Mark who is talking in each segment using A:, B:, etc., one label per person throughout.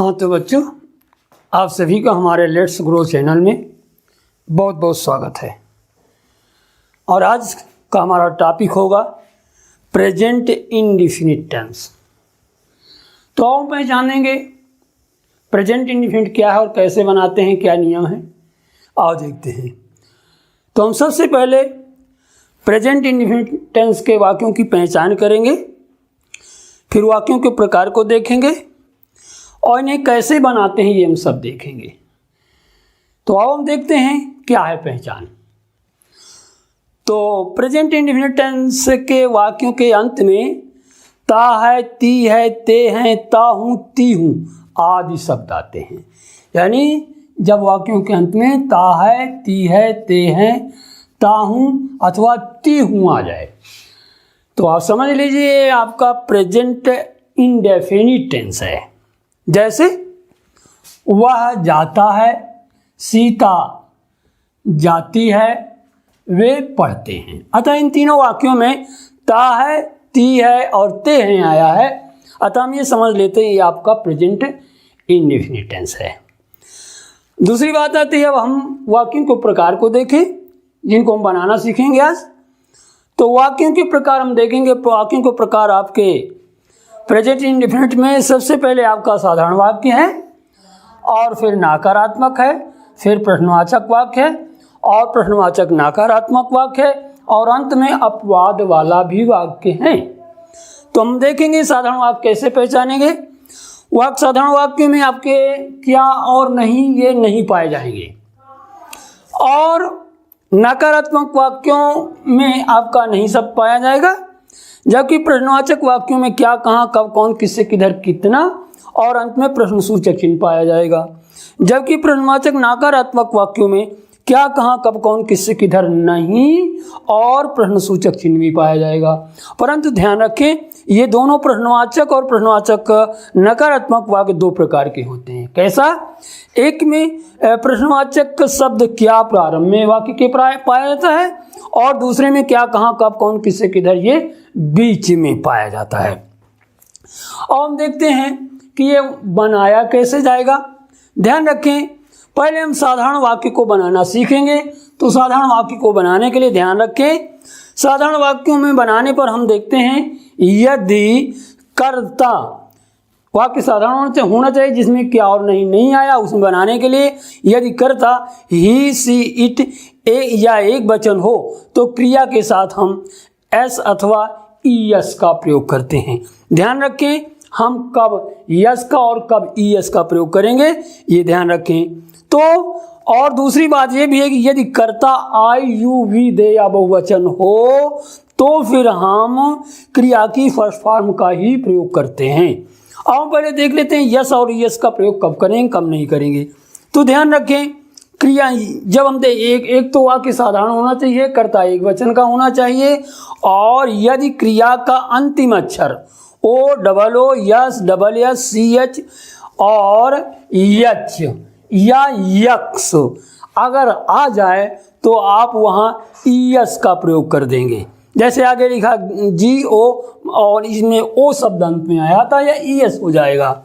A: हाँ तो बच्चों, आप सभी का हमारे लेट्स ग्रो चैनल में बहुत बहुत स्वागत है। और आज का हमारा टॉपिक होगा प्रेजेंट इंडेफिनिट टेंस। तो आओ पहचानेंगे प्रेजेंट इंडेफिनिट क्या है और कैसे बनाते हैं, क्या नियम है, आओ देखते हैं। तो हम सबसे पहले प्रेजेंट इंडेफिनिट टेंस के वाक्यों की पहचान करेंगे, फिर वाक्यों के प्रकार को देखेंगे और इन्हें कैसे बनाते हैं ये हम सब देखेंगे। तो आओ हम देखते हैं क्या है पहचान। तो प्रेजेंट इंडेफिनिट टेंस के वाक्यों के अंत में ता है, ती है, ते हैं, ता हूँ, ती हूँ आदि शब्द आते हैं। यानी जब वाक्यों के अंत में ता है, ती है, ते हैं, ता हूँ अथवा ती हूँ आ जाए तो आप समझ लीजिए आपका प्रेजेंट इंडेफिनिट टेंस है। जैसे वह जाता है, सीता जाती है, वे पढ़ते हैं। अतः इन तीनों वाक्यों में ता है, ती है और ते हैं आया है। अतः हम ये समझ लेते हैं ये आपका प्रेजेंट इंडेफिनिट टेंस है। दूसरी बात आती है, अब हम वाक्यों के प्रकार को देखें जिनको हम बनाना सीखेंगे आज। तो वाक्यों के प्रकार हम देखेंगे। वाक्यों के प्रकार आपके प्रेजेंट इंडेफिनिट में सबसे पहले आपका साधारण वाक्य है, और फिर नकारात्मक है, फिर प्रश्नवाचक वाक्य है और प्रश्नवाचक नकारात्मक वाक्य है, और अंत में अपवाद वाला भी वाक्य है। तो हम देखेंगे साधारण वाक्य कैसे पहचानेंगे। साधारण वाक्य में आपके क्या और नहीं ये नहीं पाए जाएंगे, और नकारात्मक वाक्यों में आपका नहीं सब पाया जाएगा, जबकि प्रश्नवाचक वाक्यों में क्या, कहाँ, कब, कौन, किससे, किधर, कितना और अंत में प्रश्नसूचक चिन्ह पाया जाएगा। जबकि प्रश्नवाचक नकारात्मक वाक्यों में क्या, कहाँ, कब, कौन, किससे, किधर नहीं और प्रश्नसूचक चिन्ह भी पाया जाएगा। परंतु ध्यान रखें ये दोनों प्रश्नवाचक और प्रश्नवाचक नकारात्मक वाक्य दो प्रकार के होते हैं। कैसा? एक में प्रश्नवाचक शब्द क्या प्रारंभ में वाक्य के पाया जाता है, और दूसरे में क्या, कहाँ, कब, कौन, किससे, किधर ये बीच में पाया जाता है। और हम देखते हैं कि ये बनाया कैसे जाएगा। ध्यान रखें पहले हम साधारण वाक्य को बनाना सीखेंगे। तो साधारण वाक्य को बनाने के लिए ध्यान रखें, साधारण वाक्यों में बनाने पर हम देखते हैं यदि कर्ता वाक्य साधारण होना चाहिए जिसमें क्या और नहीं आया। उसमें बनाने के लिए यदि कर्ता ही, सी, इट, ए या एक वचन हो तो क्रिया के साथ हम एस अथवा ईएस का प्रयोग करते हैं। ध्यान रखें हम कब यस का और कब ईएस का प्रयोग करेंगे ये ध्यान रखें। तो और दूसरी बात ये भी है कि यदि कर्ता आई, यू, वी, दे या बहुवचन हो तो फिर हम क्रिया की फर्स्ट फॉर्म का ही प्रयोग करते हैं। अब पहले देख लेते हैं यस और यस का प्रयोग कब करेंगे, कब नहीं करेंगे। तो ध्यान रखें क्रिया जब हम एक तो वाक्य साधारण होना चाहिए, कर्ता एक वचन का होना चाहिए, और यदि क्रिया का अंतिम अक्षर O double O, S double S, C H और यच या यक्स अगर आ जाए तो आप वहाँ ईएस का प्रयोग कर देंगे। जैसे आगे लिखा जी ओ और इसमें ओ शब्द अंत में आया था या ईएस हो जाएगा।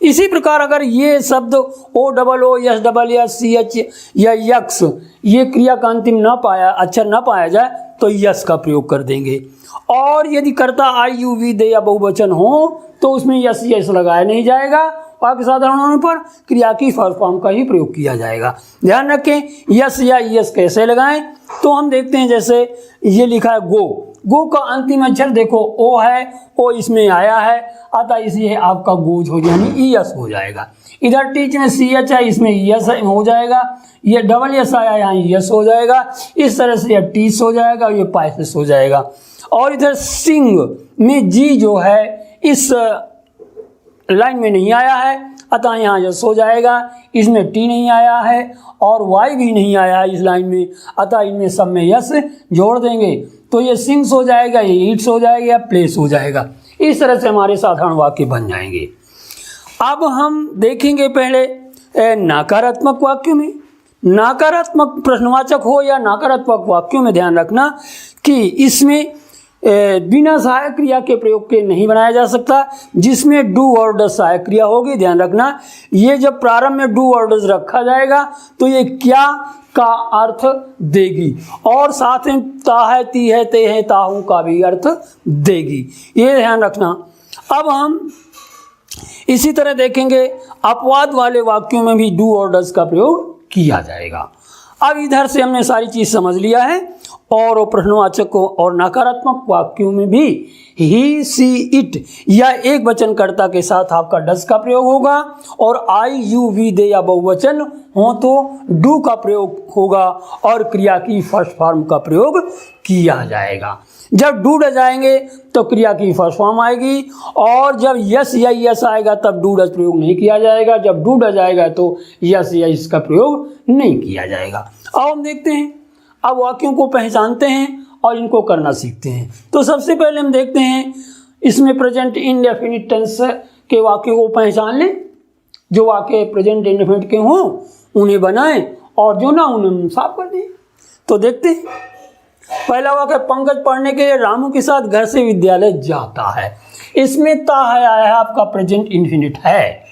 A: इसी प्रकार अगर ये शब्द O double O, S double S, C H या यक्स ये क्रिया का अंतिम अक्षर न पाया जाए तो यस का प्रयोग कर देंगे। और यदि कर्ता आई, यू, वी, दे या बहुवचन हो तो उसमें यस यस लगाया नहीं जाएगा, वाक्य साधारण होने पर क्रिया की फर्स्ट फॉर्म का ही प्रयोग किया जाएगा। ध्यान रखें यस या यस कैसे लगाएं। तो हम देखते हैं जैसे ये लिखा है गो का अंतिम अक्षर देखो ओ है, ओ इसमें आया है अतः इसलिए आपका गोज हो यानी ईएस हो जाएगा। इधर टीच में सी एच है, इसमें ईएस हो जाएगा। ये डबल एस आया यहाँ ईएस हो जाएगा। इस तरह से यह टीस हो जाएगा, ये पाइसिस हो जाएगा। और इधर सिंग में जी जो है इस लाइन में नहीं आया है अतः यहाँ यस हो जाएगा। इसमें टी नहीं आया है और वाई भी नहीं आया है इस लाइन में अतः इनमें सब में यस जोड़ देंगे तो ये सिंग्स हो जाएगा, ये ईट्स हो जाएगा या प्लेस हो जाएगा। इस तरह से हमारे साधारण वाक्य बन जाएंगे। अब हम देखेंगे पहले नकारात्मक वाक्यों में। नकारात्मक प्रश्नवाचक हो या नकारात्मक वाक्यों में ध्यान रखना कि इसमें बिना सहायक क्रिया के प्रयोग के नहीं बनाया जा सकता, जिसमें डू और डज सहायक क्रिया होगी। ध्यान रखना, ये जब प्रारंभ में डू और डज रखा जाएगा तो ये क्या का अर्थ देगी और साथ में ता है, ती है, ते है, ताहू का भी अर्थ देगी, ये ध्यान रखना। अब हम इसी तरह देखेंगे अपवाद वाले वाक्यों में भी डू और डज का प्रयोग किया जाएगा। अब इधर से हमने सारी चीज समझ लिया है और प्रश्नवाचकों और नकारात्मक वाक्यों में भी ही, सी, इट या एक वचनकर्ता के साथ आपका डज का प्रयोग होगा और आई, यू, वी, दे या बहुवचन हो तो डू का प्रयोग होगा और क्रिया की फर्स्ट फॉर्म का प्रयोग किया जाएगा। जब डू डज आएंगे तो क्रिया की फर्स्ट फॉर्म आएगी और जब यस या यस आएगा तब डू डज प्रयोग नहीं किया जाएगा। जब डू डज आएगा तो यस या इसका प्रयोग नहीं किया जाएगा। अब हम देखते हैं, अब वाक्यों को पहचानते हैं और इनको करना सीखते हैं। तो सबसे पहले हम देखते हैं इसमें प्रेजेंट इंडेफिनिट टेंस के वाक्यों को पहचान लें। जो वाक्य प्रेजेंट इंडेफिनिट के हों उन्हें बनाएं और जो ना उन्हें साफ कर दें। तो देखते हैं, पहला वाक्य, पंकज पढ़ने के लिए रामू के साथ घर से विद्यालय जाता है। इसमें ता है आया है, आपका प्रेजेंट इंडेफिनिट है।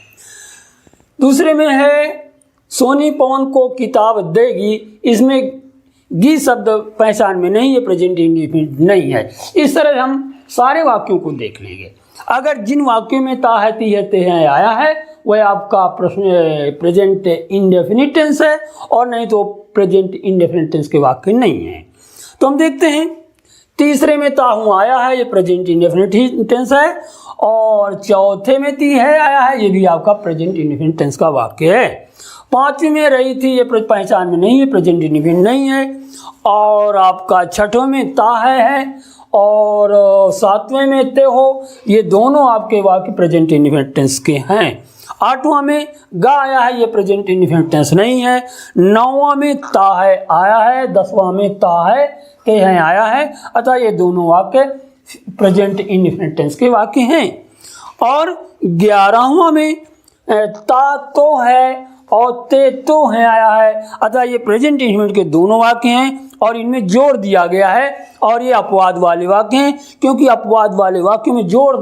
A: दूसरे में है सोनी पवन को किताब देगी, इसमें गी शब्द पहचान में नहीं है, प्रेजेंट इंडेफिनिट नहीं है। इस तरह हम सारे वाक्यों को देख लेंगे। अगर जिन वाक्यों में ता है, ती है, ते है आया है वह आपका प्रेजेंट इंडेफिनिट टेंस है और नहीं तो प्रेजेंट इंडेफिनिट टेंस के वाक्य नहीं है। तो हम देखते हैं, तीसरे में ता हूँ आया है, ये प्रेजेंट इंडेफिनिट टेंस है और चौथे में ती है आया है, ये भी आपका प्रेजेंट इंडेफिनिट टेंस का वाक्य है। पांचवी में रही थी, ये पहचान में नहीं है, प्रेजेंट इंडेफिनिट नहीं है। और आपका छठवें में ता है और सातवें में ते हो, ये दोनों आपके वाक्य प्रेजेंट इंडेफिनिट टेंस के हैं। आठवां में गा आया है, ये प्रेजेंट इंडेफिनिट टेंस नहीं है। नौवां में ता है आया है, 10वां में ता है, ते है आया है, अतः ये दोनों वाक्य प्रेजेंट इंडेफिनिट टेंस के वाक्य हैं। और 11वां में ता तो है और ते तो है आया है, अतः ये प्रेजेंट इंडेफिनिट के दोनों वाक्य हैं और इनमें जोड़ दिया गया है और ये अपवाद वाले वाक्य हैं, क्योंकि अपवाद वाले वाक्यों में जोड़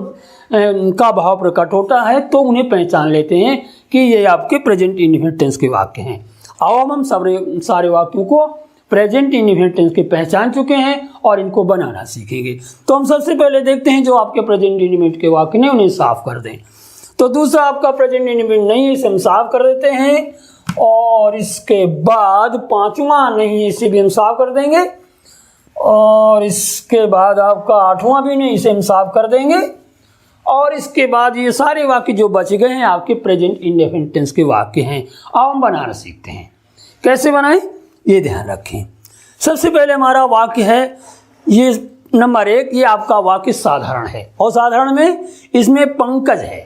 A: का भाव प्रकट होता है तो उन्हें पहचान लेते हैं कि ये आपके प्रेजेंट इंडेफिनिट टेंस के वाक्य हैं। अब हम सारे वाक्यों को प्रेजेंट इंडेफिनिट टेंस के पहचान चुके हैं और इनको बनाना सीखेंगे। तो हम सबसे पहले देखते हैं जो आपके प्रेजेंट इंडेफिनिट के वाक्य हैं उन्हें साफ कर दें। तो दूसरा आपका प्रेजेंट इंडेफिनिट नहीं है, इसे हम साफ कर देते हैं और इसके बाद पांचवा नहीं है, इसे भी हम साफ कर देंगे और इसके बाद आपका आठवां भी नहीं, इसे हम साफ कर देंगे और इसके बाद ये सारे वाक्य जो बच गए हैं आपके प्रेजेंट इंडेफिनिट टेंस के वाक्य हैं। अब हम बनाना सीखते हैं, कैसे बनाएं ये ध्यान रखें। सबसे पहले हमारा वाक्य है ये नंबर 1, ये आपका वाक्य साधारण है और साधारण में इसमें पंकज है,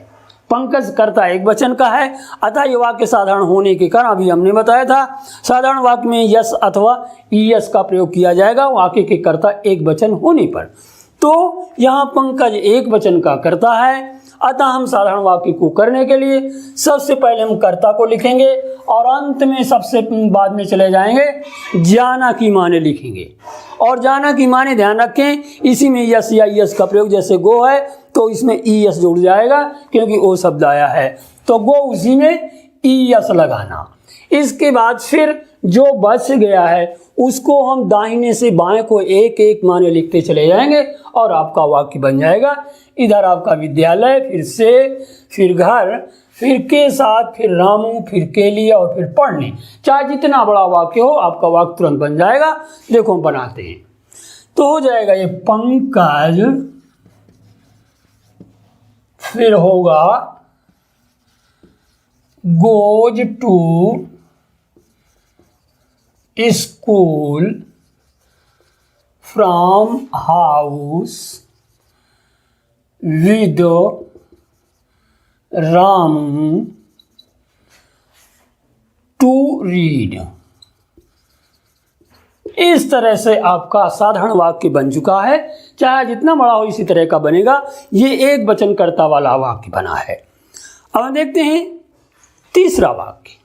A: पंकज कर्ता एक वचन का है, अतः ये वाक्य साधारण होने के कारण अभी हमने बताया था साधारण वाक्य में यस अथवा ईएस का प्रयोग किया जाएगा वाक्य के कर्ता एक वचन होने पर। तो यहाँ पंकज एक वचन का कर्ता है, अतः हम साधारण वाक्य को करने के लिए सबसे पहले हम कर्ता को लिखेंगे और अंत में सबसे बाद में चले जाएंगे जाना की माने लिखेंगे। और जाना की माने ध्यान रखें, इसी में यस या यस का प्रयोग, जैसे गो है तो इसमें ई एस जुड़ जाएगा क्योंकि ओ शब्द आया है, तो गो उसी में ई एस लगाना। इसके बाद फिर जो बच गया है उसको हम दाहिने से बाएं को एक एक माने लिखते चले जाएंगे और आपका वाक्य बन जाएगा। इधर आपका विद्यालय, फिर से, फिर घर, फिर के साथ, फिर रामू, फिर के लिए और फिर पढ़ने। चाहे जितना बड़ा वाक्य हो आपका वाक्य तुरंत बन जाएगा। देखो हम बनाते हैं तो हो जाएगा ये पंकज, फिर होगा goes to school from house with Ramu to read. इस तरह से आपका साधारण वाक्य बन चुका है, चाहे जितना बड़ा हो इसी तरह का बनेगा। ये एक वचनकर्ता वाला वाक्य बना है। अब हम देखते हैं तीसरा वाक्य।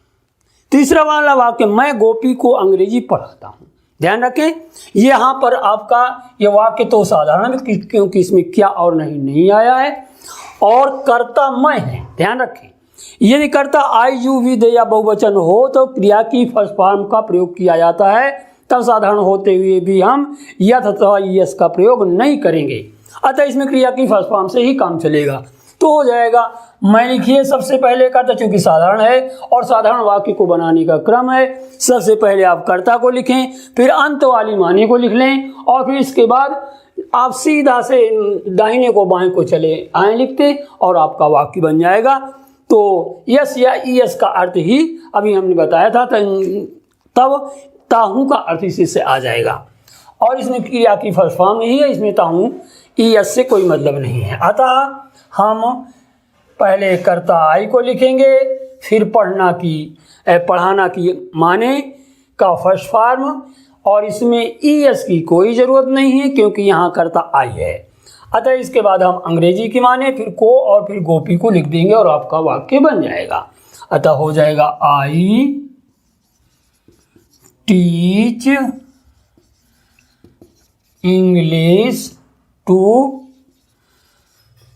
A: तीसरा वाला वाक्य, मैं गोपी को अंग्रेजी पढ़ाता हूँ। ध्यान रखें, यहाँ पर आपका ये वाक्य तो साधारण है क्योंकि इसमें क्या और नहीं आया है, और कर्ता मैं है। ध्यान रखें, यदि कर्ता आई यू वी दे या बहुवचन हो तो क्रिया की फर्स्ट फॉर्म का प्रयोग किया जाता है, तब साधारण होते हुए भी हम यथ अथवा यस का प्रयोग नहीं करेंगे। अतः इसमें क्रिया की फर्स्ट फॉर्म से ही काम चलेगा। तो हो जाएगा, मैं लिखिए सबसे पहले कर्ता, चूंकि साधारण है और साधारण वाक्य को बनाने का क्रम है, सबसे पहले आप कर्ता को लिखें, फिर अंत वाली माने को लिख लें, और फिर इसके बाद आप सीधा से दाहिने को बाएं को चले आए लिखते और आपका वाक्य बन जाएगा। तो यस या ईएस का अर्थ ही अभी हमने बताया था, तब ताहू का अर्थ इसी से आ जाएगा, और इसमें क्रिया की फर्स्ट फॉर्म यही है, इसमें ताहू ईएस से कोई मतलब नहीं है। अतः हम पहले कर्ता आई को लिखेंगे, फिर पढ़ाना की माने का फर्स्ट फॉर्म, और इसमें ईएस की कोई ज़रूरत नहीं है क्योंकि यहाँ कर्ता आई है। अतः इसके बाद हम अंग्रेजी की माने, फिर को और फिर गोपी को लिख देंगे और आपका वाक्य बन जाएगा। अतः हो जाएगा आई टीच इंग्लिश टू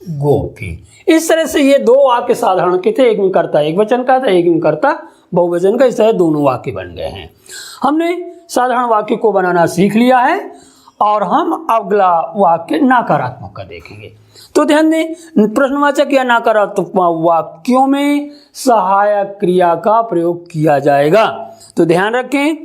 A: गोपी। इस तरह से ये दो वाक्य साधारण के थे, एक में कर्ता एक वचन का था, एक में कर्ता बहुवचन का। इस तरह दोनों वाक्य बन गए हैं। हमने साधारण वाक्य को बनाना सीख लिया है और हम अगला वाक्य नकारात्मक का देखेंगे। तो ध्यान दें, प्रश्नवाचक या नकारात्मक वाक्यों में सहायक क्रिया का प्रयोग किया जाएगा। तो ध्यान रखें,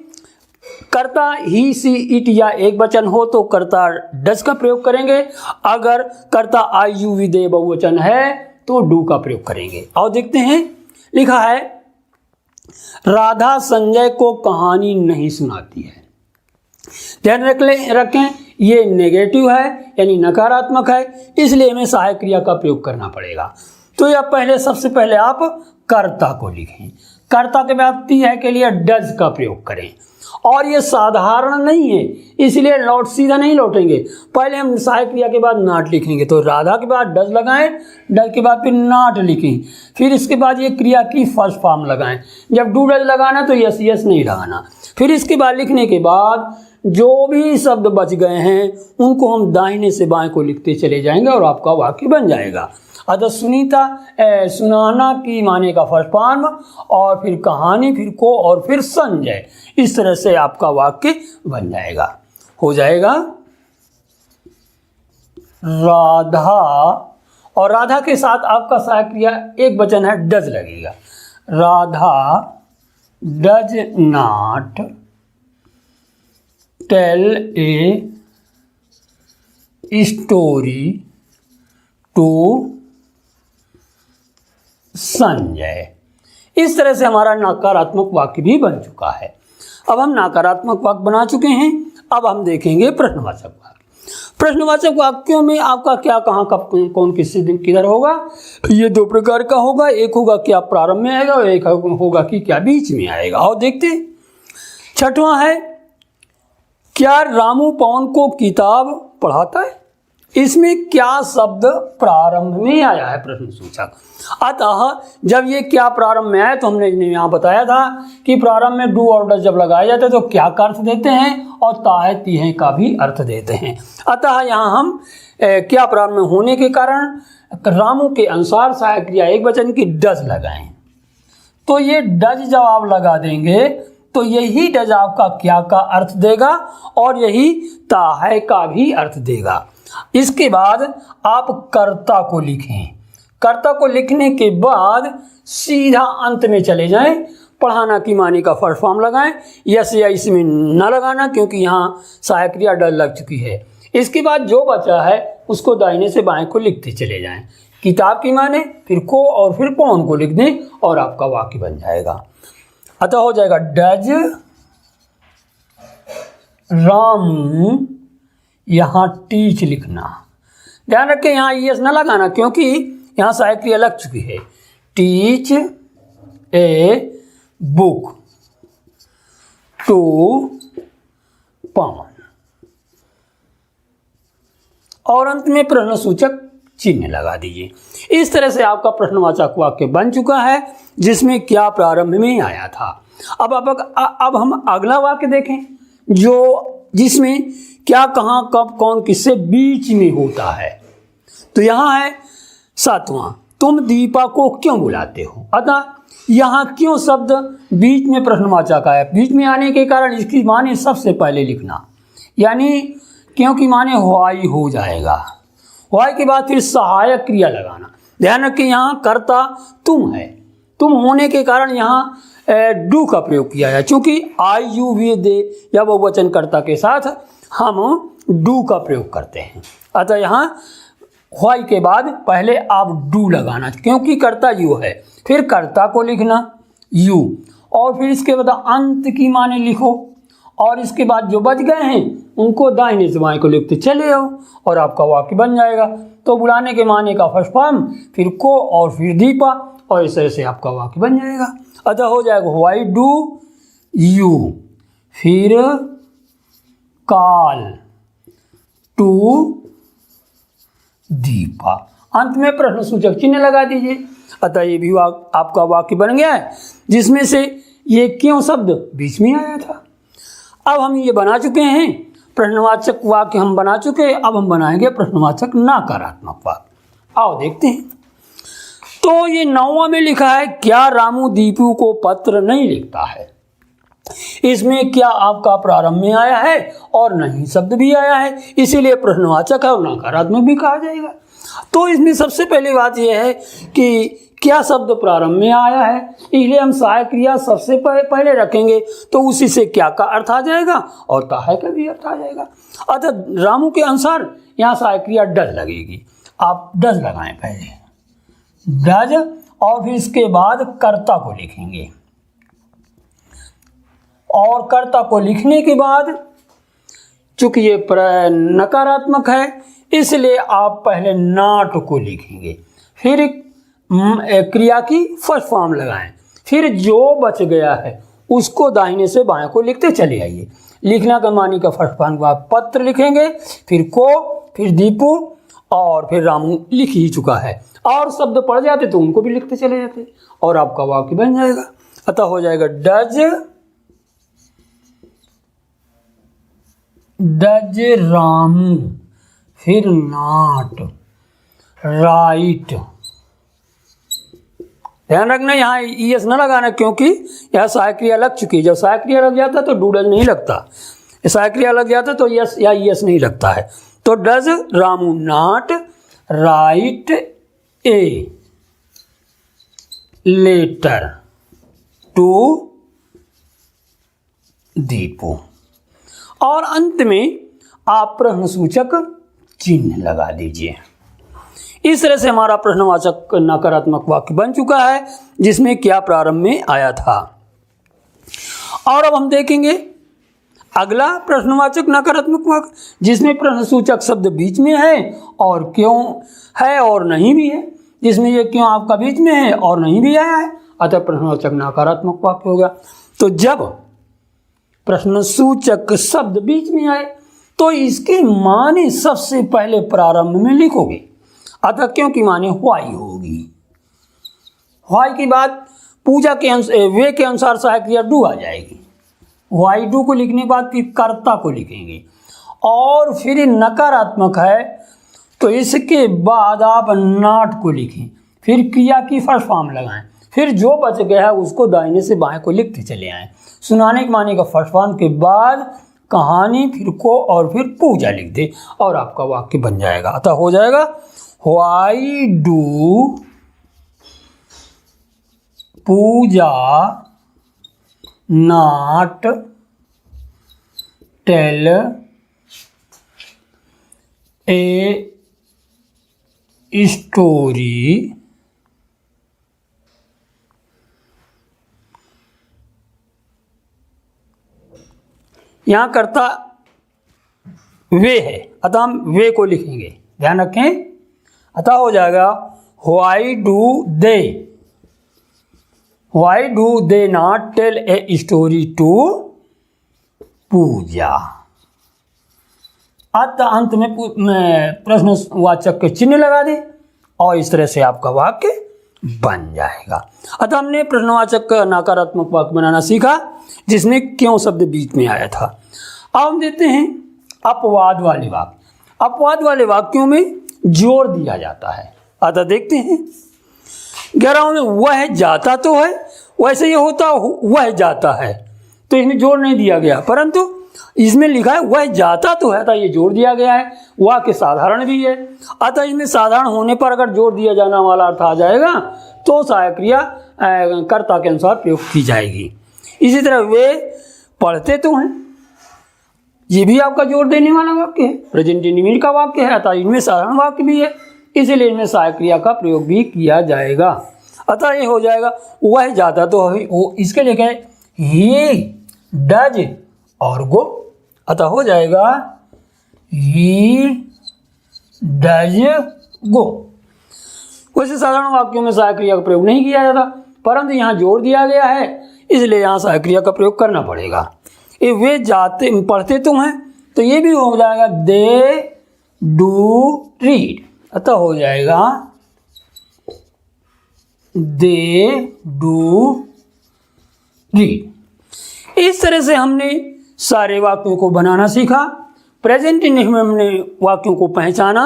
A: कर्ता ही सी इट या एक वचन हो तो कर्ता डज का प्रयोग करेंगे, अगर कर्ता आई यू वी दे बहुवचन है तो डू का प्रयोग करेंगे। और देखते हैं, लिखा है राधा संजय को कहानी नहीं सुनाती है। ध्यान रखें, ये नेगेटिव है यानी नकारात्मक है, इसलिए हमें सहायक क्रिया का प्रयोग करना पड़ेगा। तो यह सबसे पहले आप कर्ता को लिखें, कर्ता के बाद है के लिए डज का प्रयोग करें, और ये साधारण नहीं है इसलिए सीधा नहीं लौटेंगे, पहले हम सहायक क्रिया के बाद नॉट लिखेंगे। तो राधा के बाद डज लगाएं, डज के बाद फिर नॉट लिखें, फिर इसके बाद ये क्रिया की फर्स्ट फॉर्म लगाएं। जब डू डज लगाना तो यस यस नहीं लगाना। फिर इसके बाद लिखने के बाद जो भी शब्द बच गए हैं उनको हम दाहिने से बाएं को लिखते चले जाएंगे और आपका वाक्य बन जाएगा। अतः सुनाना की माने का फर्स्ट फॉर्म, और फिर कहानी, फिर को और फिर संजय। इस तरह से आपका वाक्य बन जाएगा। हो जाएगा राधा, और राधा के साथ आपका सहायक क्रिया एक वचन है डज लगेगा। Radha does not tell a story to Sanjay. इस तरह से हमारा नकारात्मक वाक्य भी बन चुका है। अब हम नकारात्मक वाक्य बना चुके हैं, अब हम देखेंगे प्रश्नवाचक वाक्य। प्रश्नवाचक वाक्यों में आपका क्या, कहाँ, कब, कौन, किससे, दिन, किधर होगा। ये दो प्रकार का होगा, एक होगा क्या प्रारंभ में आएगा और एक होगा कि क्या बीच में आएगा। और देखते हैं, छठवां है, क्या रामू पवन को किताब पढ़ाता है। इसमें क्या शब्द प्रारंभ में आया है, प्रश्न सूचक। अतः जब ये क्या प्रारंभ में आया तो हमने यहाँ बताया था कि प्रारंभ में डू और डज जब लगाए जाते हैं तो क्या का अर्थ देते हैं और ताहे तीहे का भी अर्थ देते हैं। अतः यहाँ हम क्या प्रारंभ में होने के कारण रामू के अनुसार सहायक क्रिया एक वचन की डज लगाएं। तो ये डज जब आप लगा देंगे तो यही डज आपका क्या का अर्थ देगा और यही ताहे का भी अर्थ देगा। इसके बाद आप कर्ता को लिखें। कर्ता को लिखने के बाद सीधा अंत में चले जाएं, पढ़ाना की माने का फर्स्ट फॉर्म लगाएं। यस या इसमें न लगाना क्योंकि यहाँ सहायक क्रिया डज लग चुकी है। इसके बाद जो बचा है उसको दाहिने से बाएं को लिखते चले जाएं। किताब की माने, फिर को और फिर पौन को लिख दें और आपका वाक्य बन जाएगा। अतः हो जाएगा डज रामू, यहाँ टीच लिखना। ध्यान रखें यहाँ यस न लगाना क्योंकि यहाँ सहायक क्रिया लग चुकी है। टीच ए बुक टू पवन, और अंत में प्रश्नसूचक चिन्ह लगा दीजिए। इस तरह से आपका प्रश्नवाचक वाक्य बन चुका है जिसमें क्या प्रारंभ में आया था। अब हम अगला वाक्य देखें। जिसमें क्या, कहाँ, कब, कौन, किससे बीच में होता है। तो यहाँ है 7वां, तुम दीपा को क्यों बुलाते हो। अतः यहाँ क्यों शब्द बीच में प्रश्नवाचक आया। बीच में आने के कारण इसकी माने सबसे पहले लिखना, यानी क्योंकि माने व्हाई हो जाएगा। व्हाई के बाद फिर सहायक क्रिया लगाना। ध्यान रखें यहाँ कर्ता तुम है, तुम होने के कारण यहाँ डू का प्रयोग किया है, क्योंकि आई यू वी दे या बहुवचन कर्ता के साथ हम डू का प्रयोग करते हैं। अतः यहाँ व्हाई के बाद पहले आप डू लगाना, क्योंकि कर्ता यू है, फिर कर्ता को लिखना यू, और फिर इसके बाद अंत की माने लिखो, और इसके बाद जो बच गए हैं उनको दाहिने से बाएं को लिखते चले आओ और आपका वाक्य बन जाएगा। तो बुलाने के माने का फर्स्ट फॉर्म, फिर को, और फिर दीपा, और इस तरह से आपका वाक्य बन जाएगा। अतः हो जाएगा व्हाई डू यू, फिर कॉल टू दीपा, अंत में प्रश्न सूचक चिन्ह लगा दीजिए। अतः ये भी आपका वाक्य बन गया है, जिसमें से ये क्यों शब्द बीच में आया था। अब हम ये बना चुके हैं प्रश्नवाचक वाक्य, हम बना चुके हैं। अब हम बनाएंगे प्रश्नवाचक नकारात्मक वाक्य। आओ देखते हैं। तो ये 9वां में लिखा है, क्या रामू दीपू को पत्र नहीं लिखता है। इसमें क्या आपका प्रारंभ में आया है और नहीं शब्द भी आया है, इसीलिए प्रश्नवाचक है और नकारात्मक भी कहा जाएगा। तो इसमें सबसे पहली बात यह है कि क्या शब्द प्रारंभ में आया है, इसलिए हम सहायक क्रिया सबसे पहले रखेंगे, तो उसी से क्या का अर्थ आ जाएगा और कहा का भी अर्थ आ जाएगा। अतः रामू के अनुसार यहाँ सहायक क्रिया डज लगेगी। आप डज लगाएं पहले, डज, और फिर इसके बाद कर्ता को लिखेंगे, और कर्ता को लिखने के बाद चूंकि ये नकारात्मक है इसलिए आप पहले नॉट को लिखेंगे, फिर क्रिया की फर्स्ट फॉर्म लगाएं, फिर जो बच गया है उसको दाहिने से बाएं को लिखते चले आइए। लिखना का मानी का फर्स्ट फॉर्म आप पत्र लिखेंगे, फिर को, फिर दीपू, और फिर रामू लिख ही चुका है, और शब्द पड़ जाते तो उनको भी लिखते चले जाते और आपका वाक्य बन जाएगा। अतः हो जाएगा डज रामू, फिर नॉट राइट। ध्यान रखना यहाँ ईएस न लगाना, क्योंकि यहाँ सहायक क्रिया लग चुकी है। जब सहायक क्रिया लग जाता है तो डूडल नहीं लगता, सहायक क्रिया लग जाता है तो यस या ईएस नहीं लगता है। तो does Ramu not write a letter to Dipu, और अंत में आप प्रश्न सूचक चिन्ह लगा दीजिए। इस तरह से हमारा प्रश्नवाचक नकारात्मक वाक्य बन चुका है, जिसमें क्या प्रारंभ में आया था। और अब हम देखेंगे अगला प्रश्नवाचक नकारात्मक वाक्य, जिसमें प्रश्न सूचक शब्द बीच में है और क्यों है और नहीं भी है, जिसमें ये क्यों आपका बीच में है और नहीं भी आया है, अतः प्रश्नवाचक नकारात्मक वाक्य हो गया। तो जब प्रश्नसूचक शब्द बीच में आए तो इसके माने सबसे पहले प्रारंभ में लिखोगे, अतः क्योंकि माने व्हाई होगी। व्हाई की बात पूजा के वे के अनुसार सहायक क्रिया डू आ जाएगी। व्हाई डू को लिखने के बाद फिर कर्ता को लिखेंगे, और फिर नकारात्मक है तो इसके बाद आप नॉट को लिखें, फिर क्रिया की फर्स्ट फॉर्म लगाएं, फिर जो बच गया है उसको दाहिने से बाएं को लिखते चले आएं। सुनाने के माने का फर्स्ट फॉर्म के बाद कहानी, फिर को, और फिर पूजा लिख दे और आपका वाक्य बन जाएगा। अतः हो जाएगा why do Puja not tell a story यहाँ कर्ता वे है, अतः हम वे को लिखेंगे, ध्यान रखें। अतः हो जाएगा why do they not tell a story to Pooja. अतः अंत में प्रश्नवाचक के चिन्ह लगा दे और इस तरह से आपका वाक्य बन जाएगा। अतः हमने प्रश्नवाचक का नकारात्मक वाक्य बनाना सीखा, जिसमें क्यों शब्द बीच में आया था। अब हम देते हैं अपवाद वाले वाक्य। अपवाद वाले वाक्यों में जोर दिया जाता है। अतः देखते हैं 11 में वह जाता तो है, वैसे ये होता वह जाता है, तो इसमें जोर नहीं दिया गया, परंतु इसमें लिखा है वह जाता तो है, अतः ये जोर दिया गया है। वाक्य साधारण भी है, अतः इसमें साधारण होने पर अगर जोर दिया जाने वाला अर्थ आ जाएगा तो सहायक क्रिया कर्ता के अनुसार प्रयोग की जाएगी। इसी तरह वे पढ़ते तो हैं, ये भी आपका जोर देने वाला वाक्य है, प्रेजेंट इंडेफिनिट का वाक्य है, अतः इनमें साधारण वाक्य भी है, इसलिए इनमें सहायक क्रिया का प्रयोग भी किया जाएगा। अतः ये हो जाएगा वह जाता तो है, वो इसके लिए क्या है ही डज और गो, अतः हो जाएगा ही डज गो। वैसे साधारण वाक्यों में सहायक क्रिया का प्रयोग नहीं किया जाता, परंतु यहाँ जोर दिया गया है, इसलिए यहाँ सहायक क्रिया का प्रयोग करना पड़ेगा। ये वे जाते पढ़ते तुम हैं, तो ये भी हो जाएगा दे डू रीड, अतः हो जाएगा दे डू रीड। इस तरह से हमने सारे वाक्यों को बनाना सीखा। प्रेजेंट इंडेफिनिट में हमने वाक्यों को पहचाना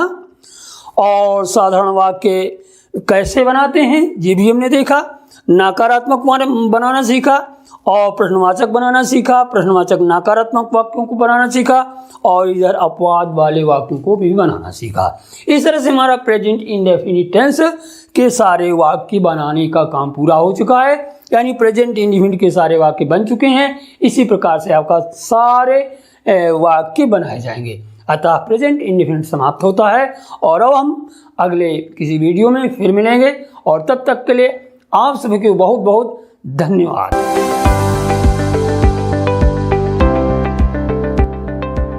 A: और साधारण वाक्य कैसे बनाते हैं ये भी हमने देखा। नकारात्मक बनाना सीखा और प्रश्नवाचक बनाना सीखा, प्रश्नवाचक नकारात्मक वाक्यों को बनाना सीखा और इधर अपवाद वाले वाक्यों को भी बनाना सीखा। इस तरह से हमारा प्रेजेंट इंडेफिनिट टेंस के सारे वाक्य बनाने का काम पूरा हो चुका है, यानी प्रेजेंट इंडेफिनिट के सारे वाक्य बन चुके हैं। इसी प्रकार से आपका सारे वाक्य बनाए जाएंगे। अतः प्रेजेंट इंडेफिनिट समाप्त होता है और अब हम अगले किसी वीडियो में फिर मिलेंगे और तब तक के लिए आप सभी को बहुत बहुत धन्यवाद।